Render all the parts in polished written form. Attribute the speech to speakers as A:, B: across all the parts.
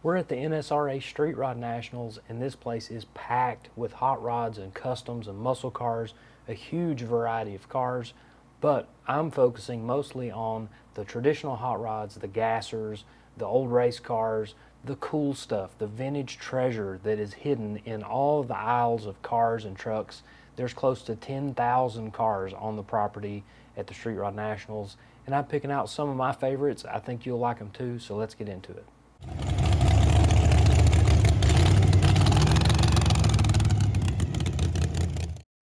A: We're at the NSRA Street Rod Nationals, and this place is packed with hot rods and customs and muscle cars, a huge variety of cars, but I'm focusing mostly on the traditional hot rods, the gassers, the old race cars, the cool stuff, the vintage treasure that is hidden in all of the aisles of cars and trucks. There's close to 10,000 cars on the property at the Street Rod Nationals, and I'm picking out some of my favorites. I think you'll like them too, so let's get into it.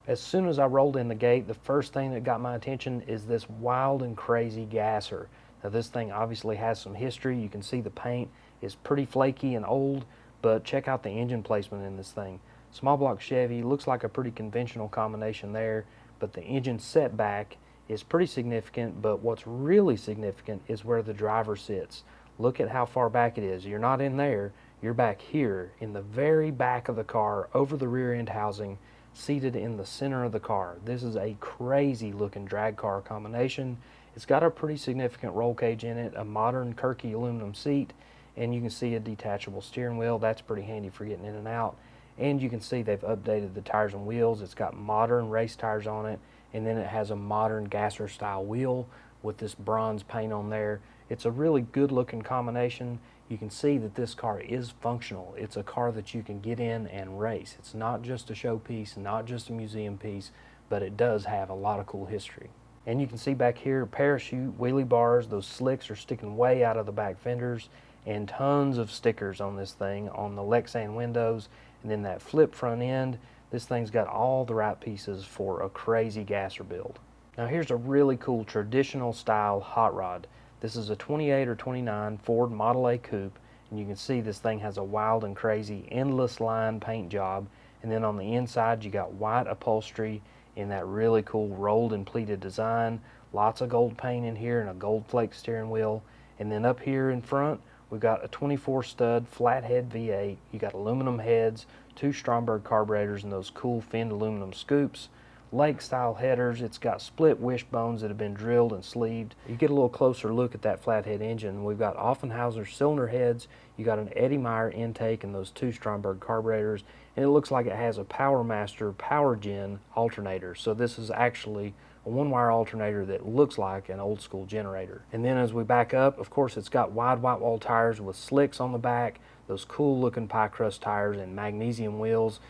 A: As soon as I rolled in the gate, the first thing that got my attention is this wild and crazy gasser. Now this thing obviously has some history. You can see the paint is pretty flaky and old, but check out the engine placement in this thing. Small block Chevy, looks like a pretty conventional combination there, but the engine setback is pretty significant, but what's really significant is where the driver sits. Look at how far back it is. You're not in there, you're back here in the very back of the car over the rear end housing, seated in the center of the car. This is a crazy looking drag car combination. It's got a pretty significant roll cage in it, a modern Kirky aluminum seat, and you can see a detachable steering wheel. That's pretty handy for getting in and out. And you can see they've updated the tires and wheels. It's got modern race tires on it, and then it has a modern gasser style wheel with this bronze paint on there. It's a really good looking combination. You can see that this car is functional. It's a car that you can get in and race. It's not just a showpiece, not just a museum piece, but it does have a lot of cool history. And you can see back here, parachute, wheelie bars, those slicks are sticking way out of the back fenders, and tons of stickers on this thing on the Lexan windows, and then that flip front end. This thing's got all the right pieces for a crazy gasser build. Now here's a really cool traditional style hot rod. This is a 28 or 29 Ford Model A coupe, and you can see this thing has a wild and crazy endless line paint job, and then on the inside you got white upholstery in that really cool rolled and pleated design, lots of gold paint in here and a gold flake steering wheel, and then up here in front we've got a 24 stud flathead V8. You got aluminum heads, two Stromberg carburetors, and those cool finned aluminum scoops, lake style headers. It's got split wishbones that have been drilled and sleeved. You get a little closer look at that flathead engine. We've got Offenhauser cylinder heads, you got an Eddie Meyer intake and those two Stromberg carburetors, and it looks like it has a PowerMaster Power Gen alternator. So this is actually a one-wire alternator that looks like an old school generator. And then as we back up, of course it's got wide white wall tires with slicks on the back, those cool looking pie crust tires and magnesium wheels.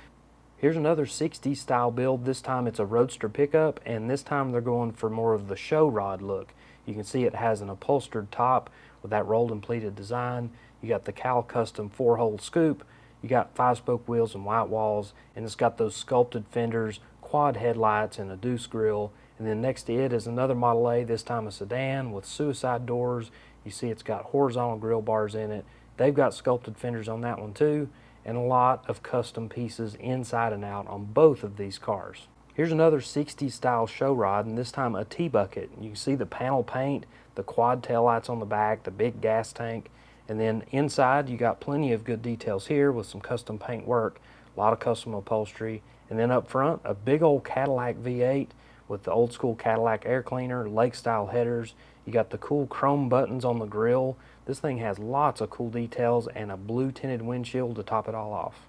A: Here's another 60s style build. This time it's a roadster pickup, and this time they're going for more of the show rod look. You can see it has an upholstered top with that rolled and pleated design. You got the Cal Custom 4-hole scoop. You got 5-spoke wheels and white walls, and it's got those sculpted fenders, quad headlights, and a deuce grill. And then next to it is another Model A, this time a sedan with suicide doors. You see it's got horizontal grill bars in it. They've got sculpted fenders on that one too, and a lot of custom pieces inside and out on both of these cars. Here's another 60s style show rod, and this time a T-bucket. You can see the panel paint, the quad taillights on the back, the big gas tank, and then inside you got plenty of good details here with some custom paint work, a lot of custom upholstery, and then up front a big old Cadillac V8 with the old school Cadillac air cleaner, lake style headers. You got the cool chrome buttons on the grill. This thing has lots of cool details and a blue tinted windshield to top it all off.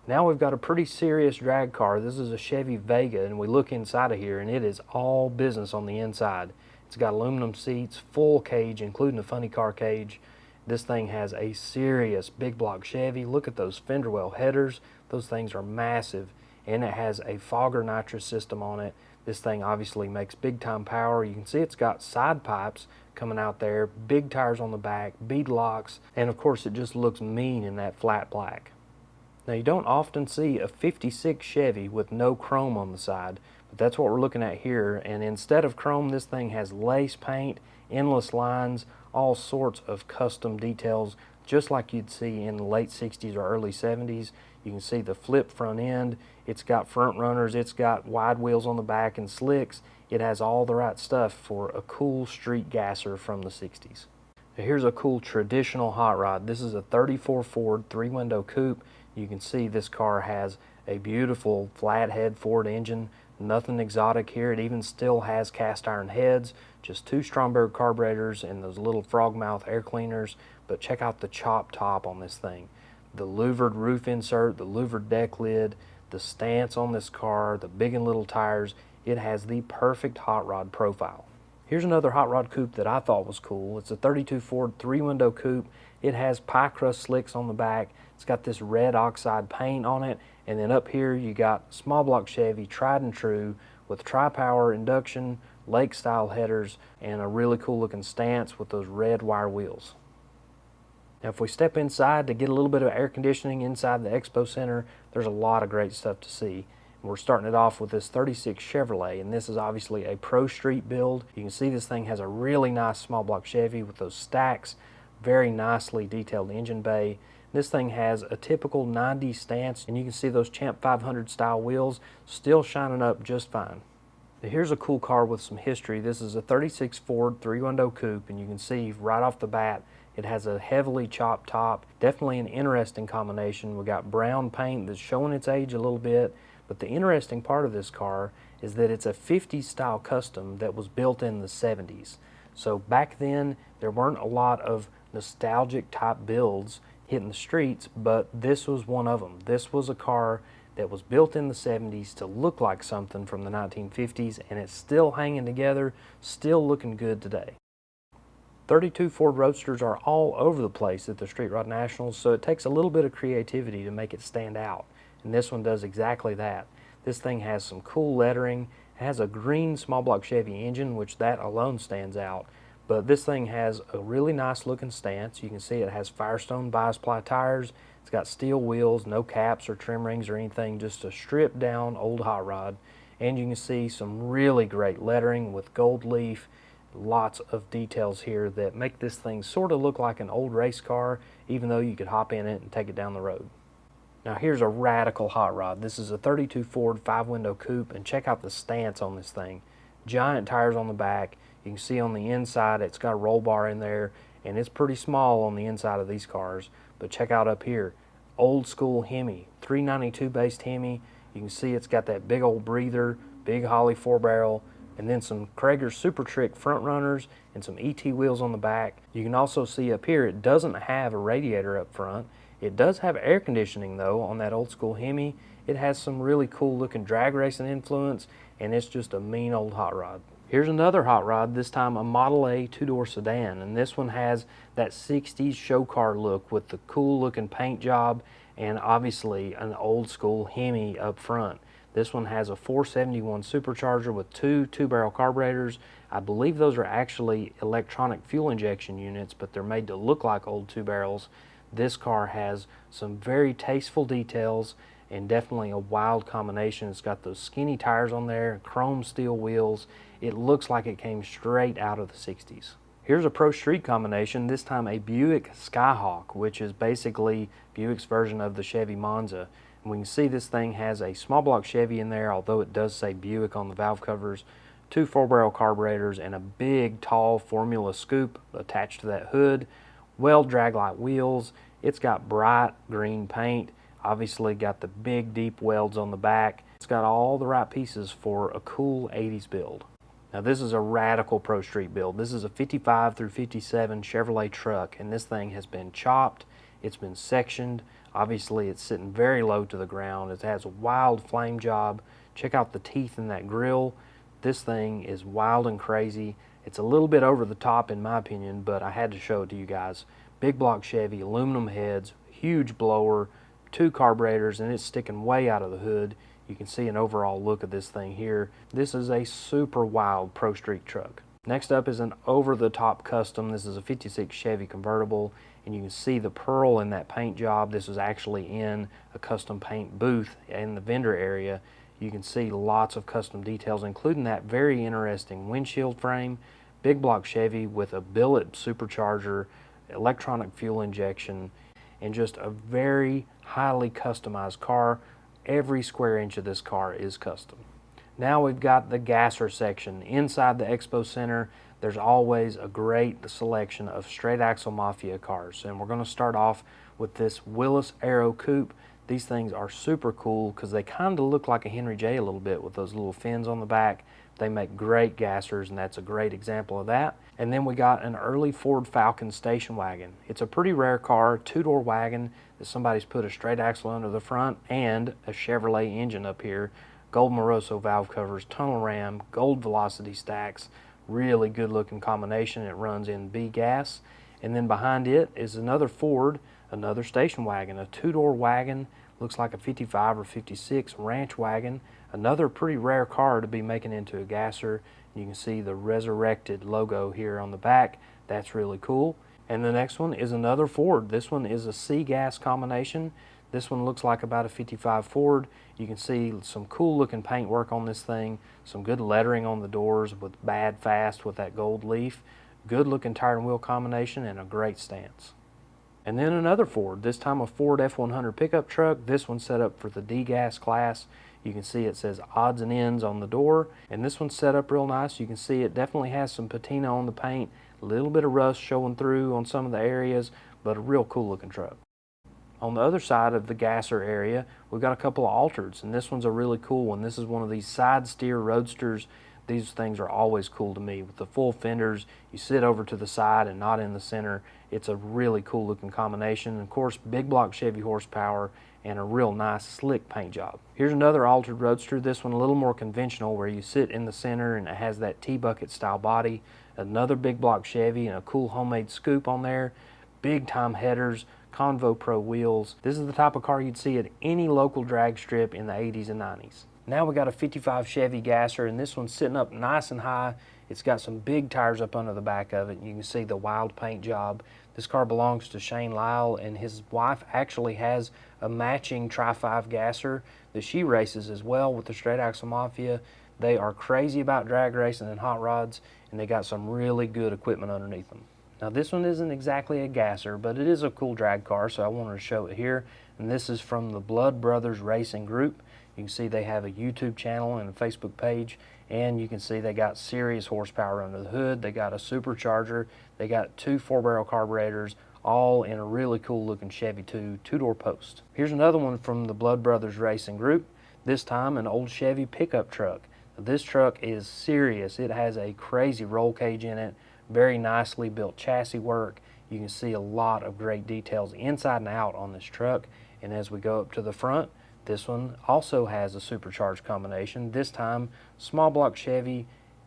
A: Now we've got a pretty serious drag car. This is a Chevy Vega, and we look inside of here and it is all business on the inside. It's got aluminum seats, full cage including a funny car cage. This thing has a serious big block Chevy. Look at those fender well headers. Those things are massive, and it has a fogger nitrous system on it. This thing obviously makes big time power. You can see it's got side pipes coming out there, big tires on the back, bead locks, and of course it just looks mean in that flat black. Now you don't often see a 56 Chevy with no chrome on the side, but that's what we're looking at here. And instead of chrome, this thing has lace paint, endless lines, all sorts of custom details, just like you'd see in the late 60s or early 70s. You can see the flip front end. It's got front runners, it's got wide wheels on the back and slicks. It has all the right stuff for a cool street gasser from the 60s. Now here's a cool traditional hot rod. This is a 34 Ford 3-window coupe. You can see this car has a beautiful flathead Ford engine. Nothing exotic here. It even still has cast iron heads, just two Stromberg carburetors and those little frog mouth air cleaners, but check out the chop top on this thing. The louvered roof insert, the louvered deck lid, the stance on this car, the big and little tires. It has the perfect hot rod profile. Here's another hot rod coupe that I thought was cool. It's a 32 Ford 3-window coupe. It has pie crust slicks on the back. It's got this red oxide paint on it. And then up here you got small block Chevy, tried and true, with tri-power induction, lake style headers, and a really cool looking stance with those red wire wheels. Now if we step inside to get a little bit of air conditioning inside the Expo Center, there's a lot of great stuff to see. We're starting it off with this 36 Chevrolet, and this is obviously a Pro Street build. You can see this thing has a really nice small block Chevy with those stacks, very nicely detailed engine bay. This thing has a typical 90 stance, and you can see those Champ 500 style wheels still shining up just fine. Now here's a cool car with some history. This is a 36 Ford 3-window coupe, and you can see right off the bat it has a heavily chopped top. Definitely an interesting combination. We got brown paint that's showing its age a little bit. But the interesting part of this car is that it's a 50s style custom that was built in the 70s. So back then there weren't a lot of nostalgic type builds hitting the streets, but this was one of them. This was a car that was built in the 70s to look like something from the 1950s, and it's still hanging together, still looking good today. 32 Ford Roadsters are all over the place at the Street Rod Nationals, so it takes a little bit of creativity to make it stand out. And this one does exactly that. This thing has some cool lettering. It has a green small block Chevy engine, which that alone stands out. But this thing has a really nice looking stance. You can see it has Firestone bias ply tires. It's got steel wheels, no caps or trim rings or anything, just a stripped down old hot rod. And you can see some really great lettering with gold leaf. Lots of details here that make this thing sort of look like an old race car, even though you could hop in it and take it down the road. Now here's a radical hot rod. This is a 32 Ford 5-window coupe, and check out the stance on this thing. Giant tires on the back. You can see on the inside it's got a roll bar in there, and it's pretty small on the inside of these cars. But check out up here, old school Hemi, 392 based Hemi. You can see it's got that big old breather, big Holly 4-barrel, and then some Krager Super Trick front runners and some ET wheels on the back. You can also see up here it doesn't have a radiator up front. It does have air conditioning though on that old school Hemi. It has some really cool looking drag racing influence, and it's just a mean old hot rod. Here's another hot rod, this time a Model A 2-door sedan, and this one has that 60s show car look with the cool looking paint job and obviously an old school Hemi up front. This one has a 471 supercharger with two 2-barrel carburetors. I believe those are actually electronic fuel injection units, but they're made to look like old 2-barrels. This car has some very tasteful details and definitely a wild combination. It's got those skinny tires on there, chrome steel wheels. It looks like it came straight out of the 60s. Here's a Pro Street combination, this time a Buick Skyhawk, which is basically Buick's version of the Chevy Monza. And we can see this thing has a small block Chevy in there, although it does say Buick on the valve covers, two 4-barrel carburetors, and a big tall Formula scoop attached to that hood. Well drag-light wheels. It's got bright green paint. Obviously got the big deep welds on the back. It's got all the right pieces for a cool 80s build. Now this is a radical Pro Street build. This is a 55 through 57 Chevrolet truck, and this thing has been chopped. It's been sectioned. Obviously it's sitting very low to the ground. It has a wild flame job. Check out the teeth in that grill. This thing is wild and crazy. It's a little bit over the top in my opinion, but I had to show it to you guys. Big block Chevy, aluminum heads, huge blower, two carburetors, and it's sticking way out of the hood. You can see an overall look of this thing here. This is a super wild Pro Street truck. Next up is an over-the-top custom. This is a 56 Chevy convertible, and you can see the pearl in that paint job. This is actually in a custom paint booth in the vendor area. You can see lots of custom details, including that very interesting windshield frame, big block Chevy with a billet supercharger, electronic fuel injection, and just a very highly customized car. Every square inch of this car is custom. Now we've got the gasser section. Inside the Expo Center, there's always a great selection of straight axle Mafia cars, and we're going to start off with this Willis Aero Coupe. These things are super cool because they kind of look like a Henry J a little bit with those little fins on the back. They make great gassers, and that's a great example of that. And then we got an early Ford Falcon station wagon. It's a pretty rare car, two-door wagon that somebody's put a straight axle under the front and a Chevrolet engine up here. Gold Moroso valve covers, tunnel ram, gold velocity stacks, really good looking combination. It runs in B gas. And then behind it is another Ford, another station wagon, a two-door wagon, looks like a 55 or 56 ranch wagon. Another pretty rare car to be making into a gasser. You can see the resurrected logo here on the back. That's really cool. And the next one is another Ford. This one is a C-gas combination. This one looks like about a 55 Ford. You can see some cool looking paint work on this thing, some good lettering on the doors with bad fast with that gold leaf. Good looking tire and wheel combination and a great stance. And then another Ford, this time a Ford F-100 pickup truck. This one's set up for the D-gas class. You can see it says odds and ends on the door, and this one's set up real nice. You can see it definitely has some patina on the paint, a little bit of rust showing through on some of the areas, but a real cool looking truck. On the other side of the gasser area, we've got a couple of Altereds, and this one's a really cool one. This is one of these side steer roadsters. These things are always cool to me. With the full fenders, you sit over to the side and not in the center. It's a really cool looking combination. And of course, big block Chevy horsepower and a real nice slick paint job. Here's another Altered roadster. This one a little more conventional where you sit in the center and it has that T-bucket style body. Another big block Chevy and a cool homemade scoop on there. Big time headers, Convo Pro wheels. This is the type of car you'd see at any local drag strip in the 80s and 90s. Now we got a 55 Chevy gasser, and this one's sitting up nice and high. It's got some big tires up under the back of it. You can see the wild paint job. This car belongs to Shane Lyle, and his wife actually has a matching Tri-5 gasser that she races as well with the Straight Axle Mafia. They are crazy about drag racing and hot rods, and they got some really good equipment underneath them. Now this one isn't exactly a gasser, but it is a cool drag car, so I wanted to show it here. And this is from the Blood Brothers Racing Group. You can see they have a YouTube channel and a Facebook page, and you can see they got serious horsepower under the hood. They got a supercharger. They got two 4-barrel carburetors, all in a really cool looking Chevy 2 two-door post. Here's another one from the Blood Brothers Racing Group, this time an old Chevy pickup truck. Now, this truck is serious. It has a crazy roll cage in it, very nicely built chassis work. You can see a lot of great details inside and out on this truck. And as we go up to the front, this one also has a supercharged combination, this time small block Chevy,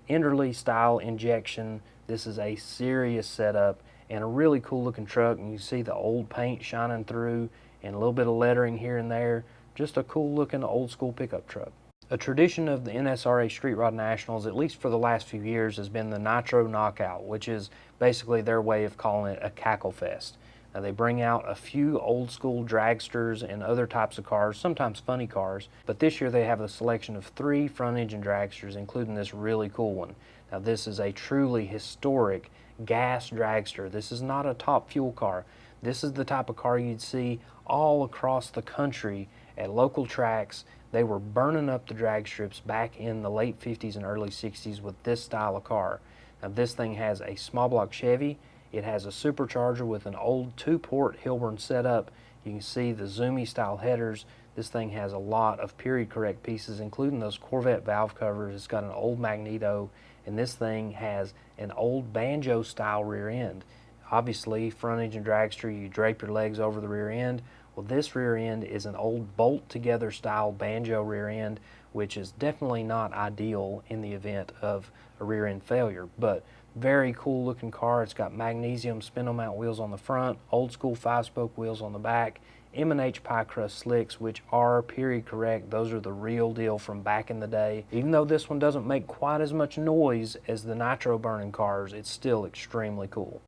A: Enderley style injection. This is a serious setup and a really cool looking truck, and you see the old paint shining through and a little bit of lettering here and there. Just a cool looking old school pickup truck. A tradition of the NSRA Street Rod Nationals, at least for the last few years, has been the Nitro Knockout, which is basically their way of calling it a cackle fest. Now they bring out a few old school dragsters and other types of cars, sometimes funny cars, but this year they have a selection of 3 front engine dragsters, including this really cool one. Now this is a truly historic gas dragster. This is not a top fuel car. This is the type of car you'd see all across the country at local tracks. They were burning up the drag strips back in the late 50s and early 60s with this style of car. Now this thing has a small block Chevy. It has a supercharger with an old 2-port Hilburn setup. You can see the zoomy style headers. This thing has a lot of period correct pieces, including those Corvette valve covers. It's got an old magneto, and this thing has an old banjo style rear end. Obviously, front engine dragster, you drape your legs over the rear end. Well, this rear end is an old bolt together style banjo rear end, which is definitely not ideal in the event of a rear end failure, but very cool looking car. It's got magnesium spindle mount wheels on the front, old school 5-spoke wheels on the back, M&H pie crust slicks, which are period correct. Those are the real deal from back in the day. Even though this one doesn't make quite as much noise as the nitro burning cars, it's still extremely cool.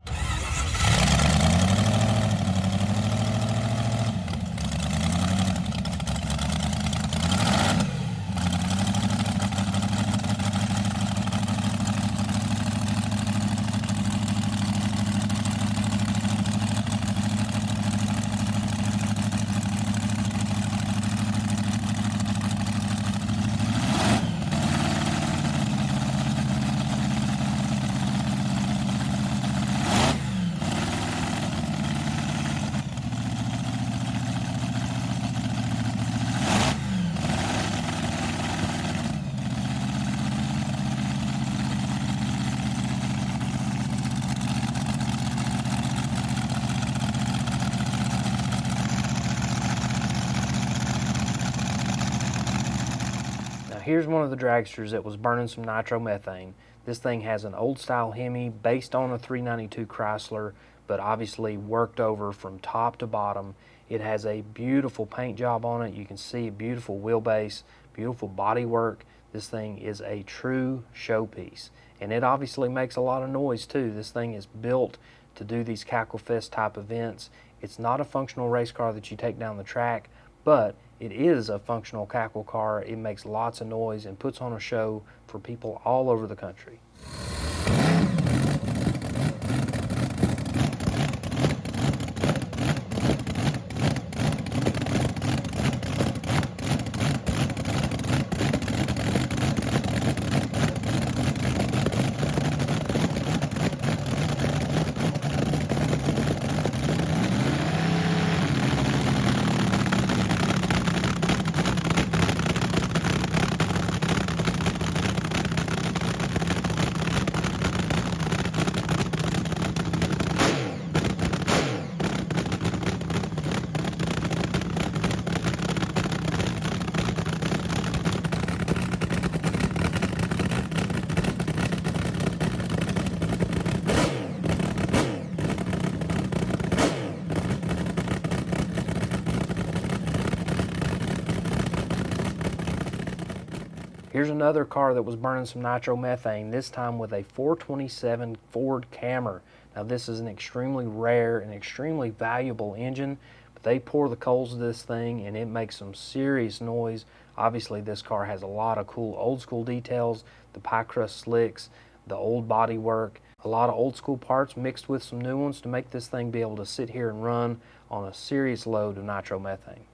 A: Here's one of the dragsters that was burning some nitromethane. This thing has an old style Hemi based on a 392 Chrysler, but obviously worked over from top to bottom. It has a beautiful paint job on it. You can see a beautiful wheelbase, beautiful body work. This thing is a true showpiece, and it obviously makes a lot of noise too. This thing is built to do these Cackle Fest type events. It's not a functional race car that you take down the track, but it is a functional cackle car. It makes lots of noise and puts on a show for people all over the country. Here's another car that was burning some nitromethane, this time with a 427 Ford Camry. Now this is an extremely rare and extremely valuable engine, but they pour the coals of this thing and it makes some serious noise. Obviously this car has a lot of cool old school details, the pie crust slicks, the old body work, a lot of old school parts mixed with some new ones to make this thing be able to sit here and run on a serious load of nitromethane.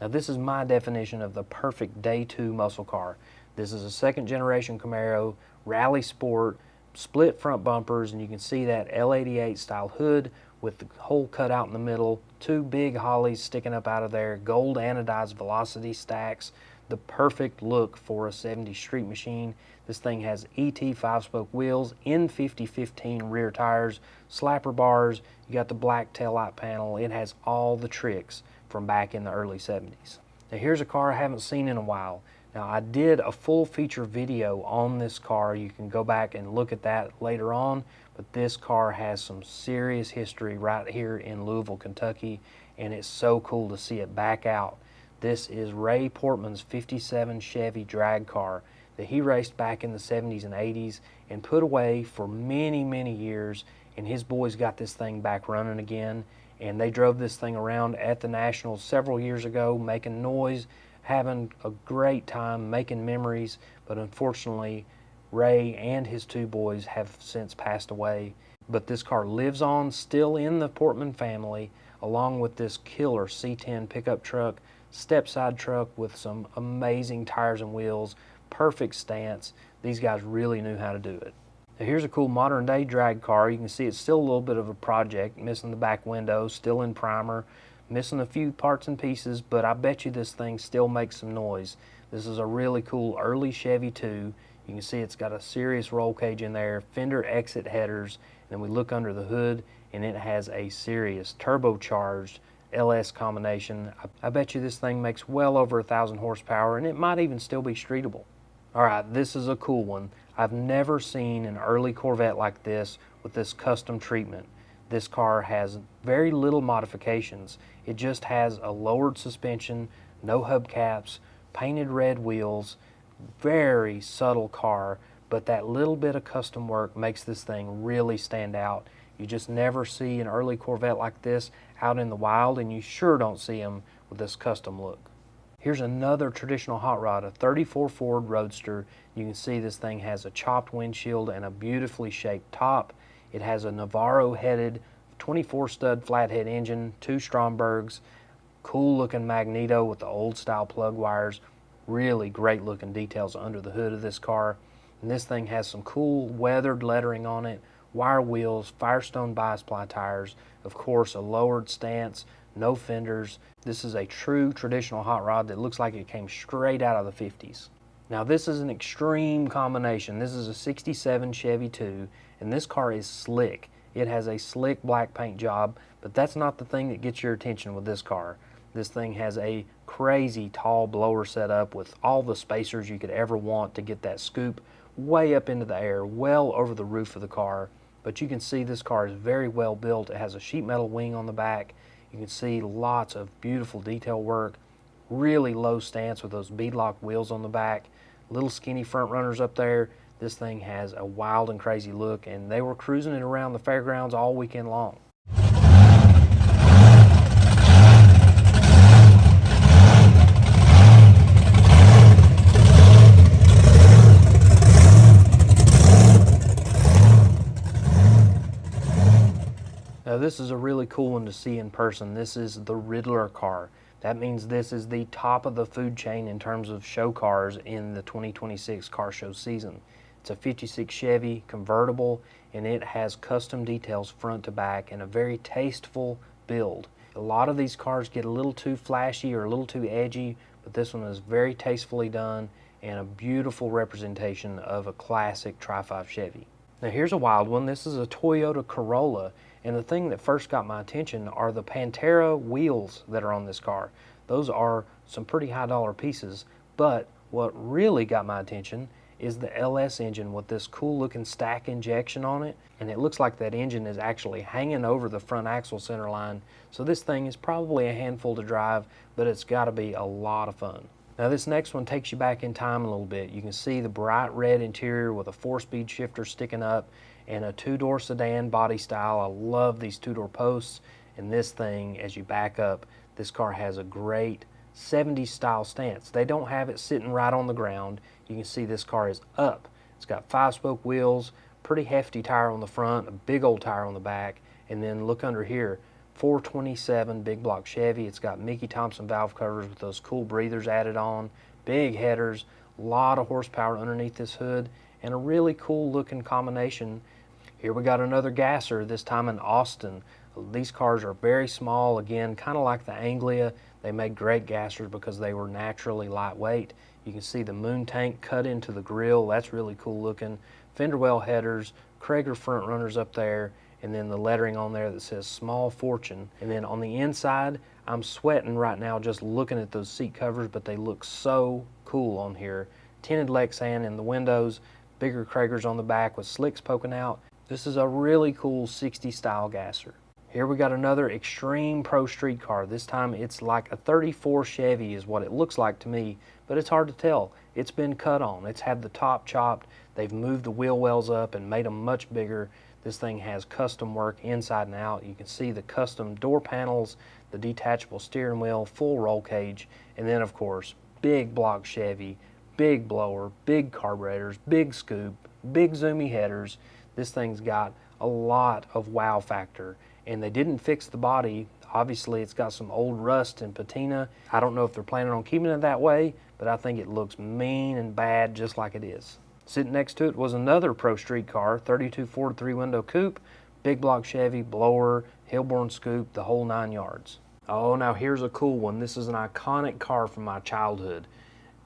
A: Now this is my definition of the perfect day two muscle car. This is a second generation Camaro, rally sport, split front bumpers, and you can see that L88 style hood with the hole cut out in the middle, two big Hollies sticking up out of there, gold anodized velocity stacks, the perfect look for a 70s street machine. This thing has ET 5-spoke wheels, N50-15 rear tires, slapper bars, you got the black taillight panel. It has all the tricks from back in the early 70s. Now here's a car I haven't seen in a while. Now I did a full feature video on this car. You can go back and look at that later on, but this car has some serious history right here in Louisville, Kentucky, and it's so cool to see it back out. This is Ray Portman's 57 Chevy drag car that he raced back in the 70s and 80s and put away for many, many years, and his boys got this thing back running again, and they drove this thing around at the Nationals several years ago, making noise, having a great time, making memories, but unfortunately Ray and his two boys have since passed away. But this car lives on still in the Portman family, along with this killer C10 pickup truck, step-side truck with some amazing tires and wheels, perfect stance. These guys really knew how to do it. Now here's a cool modern day drag car. You can see it's still a little bit of a project, missing the back window, still in primer, missing a few parts and pieces, but I bet you this thing still makes some noise. This is a really cool early Chevy 2. You can see it's got a serious roll cage in there, fender exit headers, and then we look under the hood and it has a serious turbocharged LS combination. I bet you this thing makes well over 1,000 horsepower, and it might even still be streetable. Alright, this is a cool one. I've never seen an early Corvette like this with this custom treatment. This car has very little modifications. It just has a lowered suspension, no hubcaps, painted red wheels, very subtle car, but that little bit of custom work makes this thing really stand out. You just never see an early Corvette like this out in the wild, and you sure don't see them with this custom look. Here's another traditional hot rod, a 34 Ford Roadster. You can see this thing has a chopped windshield and a beautifully shaped top. It has a Navarro headed 24 stud flathead engine, 2 Strombergs, cool looking magneto with the old style plug wires. Really great looking details under the hood of this car. And this thing has some cool weathered lettering on it, wire wheels, Firestone bias ply tires, of course a lowered stance, no fenders. This is a true traditional hot rod that looks like it came straight out of the 50s. Now this is an extreme combination. This is a 67 Chevy 2, and this car is slick. It has a slick black paint job, but that's not the thing that gets your attention with this car. This thing has a crazy tall blower setup with all the spacers you could ever want to get that scoop way up into the air, well over the roof of the car. But you can see this car is very well built. It has a sheet metal wing on the back. You can see lots of beautiful detail work, really low stance with those beadlock wheels on the back, little skinny front runners up there. This thing has a wild and crazy look, and they were cruising it around the fairgrounds all weekend long. Now this is a really cool one to see in person. This is the Riddler car. That means this is the top of the food chain in terms of show cars in the 2026 car show season. It's a 56 Chevy convertible, and it has custom details front to back and a very tasteful build. A lot of these cars get a little too flashy or a little too edgy, but this one is very tastefully done and a beautiful representation of a classic Tri-5 Chevy. Now here's a wild one. This is a Toyota Corolla, and the thing that first got my attention are the Pantera wheels that are on this car. Those are some pretty high dollar pieces, but what really got my attention is the LS engine with this cool looking stack injection on it, and it looks like that engine is actually hanging over the front axle center line. So this thing is probably a handful to drive, but it's got to be a lot of fun. Now this next one takes you back in time a little bit. You can see the bright red interior with a 4-speed shifter sticking up and a 2-door sedan body style. I love these 2-door posts, and this thing, as you back up, this car has a great 70s style stance. They don't have it sitting right on the ground. You can see this car is up. It's got 5-spoke wheels, pretty hefty tire on the front, a big old tire on the back, and then look under here, 427 big block Chevy. It's got Mickey Thompson valve covers with those cool breathers added on, big headers, a lot of horsepower underneath this hood, and a really cool looking combination. Here we got another gasser, this time in Austin. These cars are very small, again, kind of like the Anglia. They made great gassers because they were naturally lightweight. You can see the moon tank cut into the grill. That's really cool looking. Fender well headers, Krager front runners up there, and then the lettering on there that says Small Fortune. And then on the inside, I'm sweating right now just looking at those seat covers, but they look so cool on here. Tinted Lexan in the windows, bigger Kragers on the back with slicks poking out. This is a really cool 60s style gasser. Here we got another extreme Pro Street car. This time it's like a 34 Chevy is what it looks like to me, but it's hard to tell. It's been cut on. It's had the top chopped. They've moved the wheel wells up and made them much bigger. This thing has custom work inside and out. You can see the custom door panels, the detachable steering wheel, full roll cage, and then of course, big block Chevy, big blower, big carburetors, big scoop, big zoomy headers. This thing's got a lot of wow factor, and they didn't fix the body. Obviously, it's got some old rust and patina. I don't know if they're planning on keeping it that way, but I think it looks mean and bad just like it is. Sitting next to it was another Pro Street car, 32 Ford 3-window coupe, big block Chevy, blower, Hillborn scoop, the whole 9 yards. Oh, now here's a cool one. This is an iconic car from my childhood.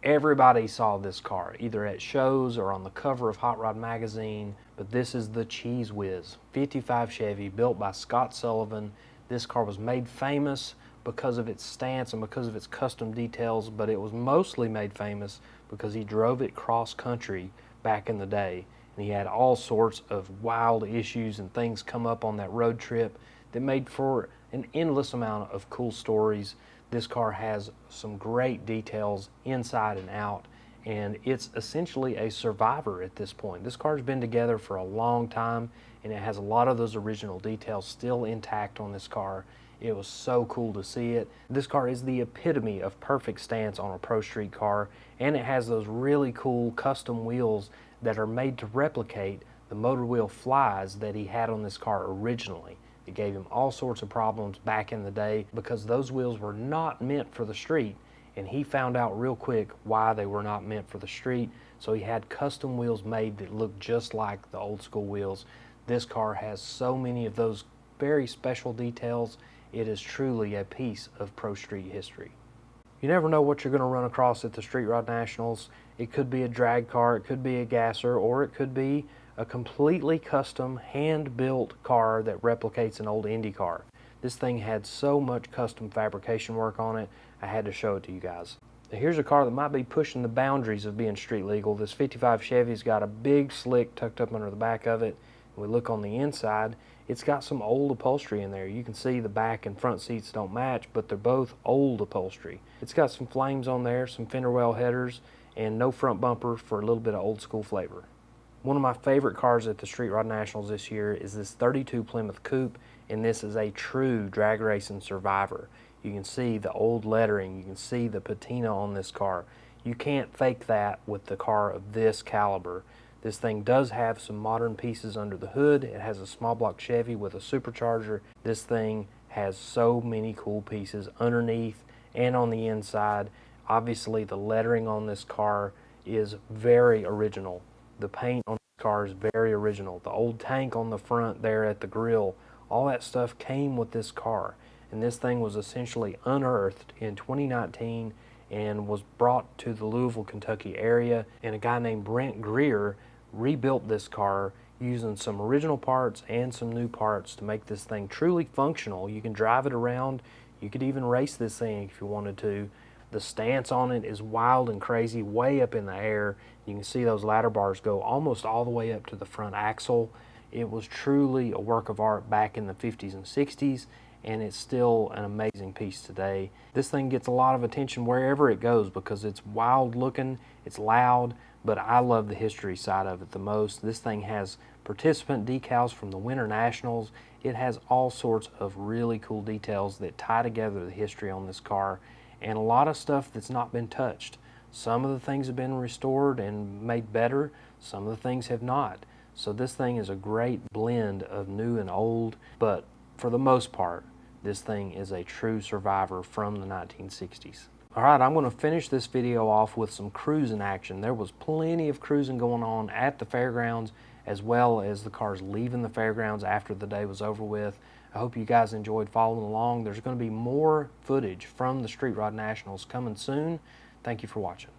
A: Everybody saw this car, either at shows or on the cover of Hot Rod magazine, but this is the Cheeze Whiz, 55 Chevy, built by Scott Sullivan. This car was made famous because of its stance and because of its custom details, but it was mostly made famous because he drove it cross country back in the day, and he had all sorts of wild issues and things come up on that road trip that made for an endless amount of cool stories. This car has some great details inside and out, and it's essentially a survivor at this point. This car's been together for a long time, and it has a lot of those original details still intact on this car. It was so cool to see it. This car is the epitome of perfect stance on a Pro Street car, and it has those really cool custom wheels that are made to replicate the motor wheel flies that he had on this car originally. It gave him all sorts of problems back in the day because those wheels were not meant for the street, and he found out real quick why they were not meant for the street. So he had custom wheels made that looked just like the old school wheels. This car has so many of those very special details. It is truly a piece of Pro Street history. You never know what you're going to run across at the Street Rod Nationals. It could be a drag car, it could be a gasser, or it could be a completely custom hand-built car that replicates an old Indy car. This thing had so much custom fabrication work on it, I had to show it to you guys. Now here's a car that might be pushing the boundaries of being street legal. This 55 Chevy's got a big slick tucked up under the back of it. We look on the inside, it's got some old upholstery in there. You can see the back and front seats don't match, but they're both old upholstery. It's got some flames on there, some fender well headers, and no front bumper for a little bit of old school flavor. One of my favorite cars at the Street Rod Nationals this year is this 32 Plymouth Coupe, and this is a true drag racing survivor. You can see the old lettering, you can see the patina on this car. You can't fake that with the car of this caliber. This thing does have some modern pieces under the hood. It has a small block Chevy with a supercharger. This thing has so many cool pieces underneath and on the inside. Obviously the lettering on this car is very original. The paint on this car is very original. The old tank on the front there at the grill, all that stuff came with this car. And this thing was essentially unearthed in 2019 and was brought to the Louisville, Kentucky area. And a guy named Brent Greer rebuilt this car using some original parts and some new parts to make this thing truly functional. You can drive it around. You could even race this thing if you wanted to. The stance on it is wild and crazy, way up in the air. You can see those ladder bars go almost all the way up to the front axle. It was truly a work of art back in the 50s and 60s, and it's still an amazing piece today. This thing gets a lot of attention wherever it goes because it's wild looking, it's loud, but I love the history side of it the most. This thing has participant decals from the Winter Nationals. It has all sorts of really cool details that tie together the history on this car, and a lot of stuff that's not been touched. Some of the things have been restored and made better, some of the things have not. So this thing is a great blend of new and old, but for the most part, this thing is a true survivor from the 1960s. Alright, I'm going to finish this video off with some cruising action. There was plenty of cruising going on at the fairgrounds, as well as the cars leaving the fairgrounds after the day was over with. I hope you guys enjoyed following along. There's going to be more footage from the Street Rod Nationals coming soon. Thank you for watching.